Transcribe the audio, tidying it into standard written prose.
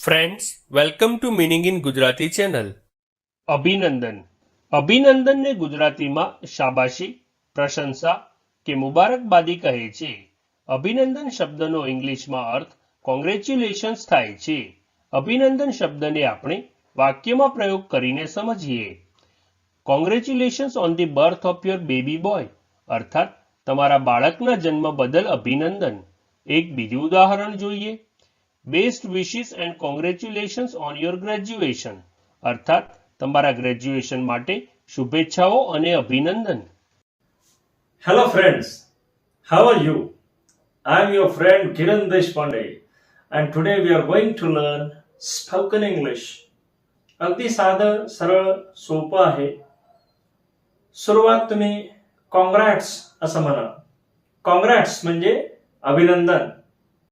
Friends, welcome to meaning in Gujarati channel. અભિનંદન. અભિનંદનને ગુજરાતીમાં શાબાશી, પ્રશંસા કે મુબારકબાદી કહે છે. અભિનંદન શબ્દનો ઇંગ્લિશમાં અર્થ કોંગ્રેચ્યુલેશન્સ થાય છે. અભિનંદન શબ્દને આપણે વાક્યમાં પ્રયોગ કરીને સમજીએ. Congratulations on the birth of your baby boy, અર્થાત તમારા બાળકના જન્મ બદલ અભિનંદન. એક બીજું ઉદાહરણ જોઈએ. Best wishes and congratulations on your graduation, અર્થાત તમારા ગ્રેજ્યુએશન માટે શુભેચ્છાઓ અને અભિનંદન. Hello friends, how are you? I am your friend Kiran Deshpande and today we are going to learn spoken English. अगदी साधं सरळ सोपं आहे. सुरुवात तुम्ही कॉंग्रॅट्स असं म्हणा. कॉंग्रॅट्स म्हणजे अभिनंदन.